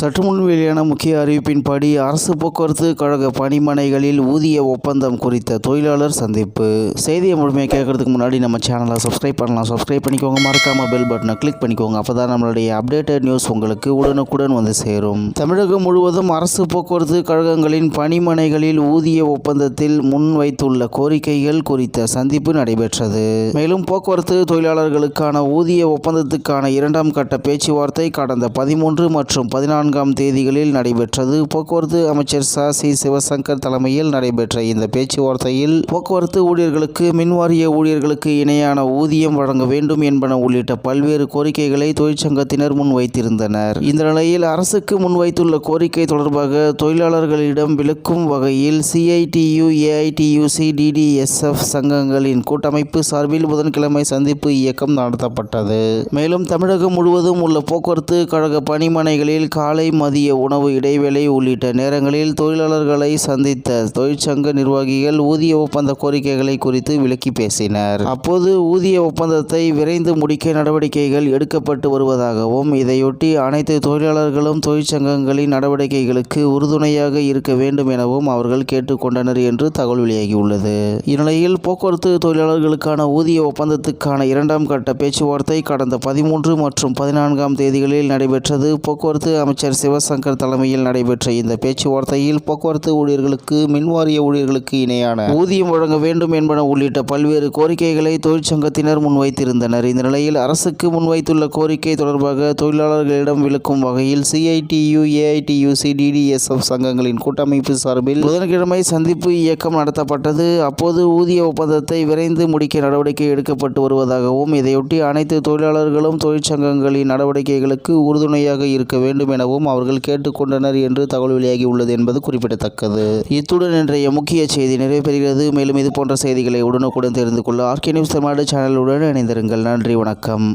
சற்று முன் வெளியான முக்கிய அறிவிப்பின்படி அரசு போக்குவரத்து கழக பணிமனைகளில் ஊதிய ஒப்பந்தம் குறித்த தொழிலாளர் சந்திப்பு. செய்தியை முழுமையாக கேட்கறதுக்கு முன்னாடி நம்ம சேனலை சப்ஸ்கிரைப் பண்ணலாம். சப்ஸ்கிரைப் பண்ணிக்கோங்க, மறக்காம பெல் பட்டனை கிளிக் பண்ணிக்கோங்க. அப்பதான் நம்மளுடைய அப்டேட்டட் நியூஸ் உங்களுக்கு உடனுக்குடன் வந்து சேரும். தமிழகம் முழுவதும் அரசு போக்குவரத்து கழகங்களின் பணிமனைகளில் ஊதிய ஒப்பந்தத்தில் முன்வைத்துள்ள கோரிக்கைகள் குறித்த சந்திப்பு நடைபெற்றது. மேலும் போக்குவரத்து தொழிலாளர்களுக்கான ஊதிய ஒப்பந்தத்துக்கான இரண்டாம் கட்ட பேச்சுவார்த்தை கடந்த 13 மற்றும் 14ஆம் தேதிகளில் நடைபெற்றது. போக்குவரத்து அமைச்சர் சி சிவசங்கர் தலைமையில் நடைபெற்ற இந்த பேச்சுவார்த்தையில் போக்குவரத்து ஊழியர்களுக்கு மின்வாரிய ஊழியர்களுக்கு இணையான ஊதியம் வழங்க வேண்டும் என்பன உள்ளிட்ட பல்வேறு கோரிக்கைகளை தொழிற்சங்கத்தினர் முன்வைத்திருந்தனர். இந்த நிலையில் அரசுக்கு முன்வைத்துள்ள கோரிக்கை தொடர்பாக தொழிலாளர்களிடம் விளக்கும் வகையில் CITU, AITUC, DDSF சங்கங்களின் கூட்டமைப்பு சார்பில் புதன்கிழமை சந்திப்பு இயக்கம் நடத்தப்பட்டது. மேலும் தமிழகம் முழுவதும் உள்ள போக்குவரத்து கழக பணிமனைகளில் காலை மதிய உணவு இடைவேளை உள்ளிட்ட நேரங்களில் தொழிலாளர்களை சந்தித்த தொழிற்சங்க நிர்வாகிகள் ஊதிய ஒப்பந்த கோரிக்கைகளை குறித்து விளக்கி பேசினர். அப்போது ஊதிய ஒப்பந்தத்தை விரைந்து முடிக்க நடவடிக்கைகள் எடுக்கப்பட்டு வருவதாகவும் இதையொட்டி அனைத்து தொழிலாளர்களும் தொழிற்சங்கங்களின் நடவடிக்கைகளுக்கு உறுதுணையாக இருக்க வேண்டும் எனவும் அவர்கள் கேட்டுக்கொண்டனர் என்று தகவல் வெளியாகியுள்ளது. இந்நிலையில் போக்குவரத்து தொழிலாளர்களுக்கான ஊதிய ஒப்பந்தத்துக்கான இரண்டாம் கட்ட பேச்சுவார்த்தை கடந்த 13 மற்றும் 14ஆம் தேதிகளில் நடைபெற்றது. போக்குவரத்து அமைச்சர் சிவசங்கர் தலைமையில் நடைபெற்ற இந்த பேச்சுவார்த்தையில் போக்குவரத்து ஊழியர்களுக்கு மின்வாரிய ஊழியர்களுக்கு இணையான ஊதியம் வழங்க வேண்டும் என்பன உள்ளிட்ட பல்வேறு கோரிக்கைகளை தொழிற்சங்கத்தினர் முன்வைத்திருந்தனர். இந்த நிலையில் அரசுக்கு முன்வைத்துள்ள கோரிக்கை தொடர்பாக தொழிலாளர்களிடம் விளக்கும் வகையில் CITU, AITUC, DDSF சங்கங்களின் கூட்டமைப்பு சார்பில் புதன்கிழமை சந்திப்பு இயக்கம் நடத்தப்பட்டது. அப்போது ஊதிய ஒப்பந்தத்தை விரைந்து முடிக்க நடவடிக்கை எடுக்கப்பட்டு வருவதாகவும் இதையொட்டி அனைத்து தொழிலாளர்களும் தொழிற்சங்கங்களின் நடவடிக்கைகளுக்கு உறுதுணையாக இருக்க வேண்டும் எனவும் அவர்கள் கேட்டுக்கொண்டனர் என்று தகவல் வெளியாகியுள்ளது என்பது குறிப்பிடத்தக்கது. இத்துடன் இன்றைய முக்கிய செய்தி நிறைவு பெறுகிறது. மேலும் இது போன்ற செய்திகளை உடனுக்குடன் தெரிந்து கொள்ள RK நியூஸ் தமிழ்நாடு சேனலுடன் இணைந்திருங்கள். நன்றி, வணக்கம்.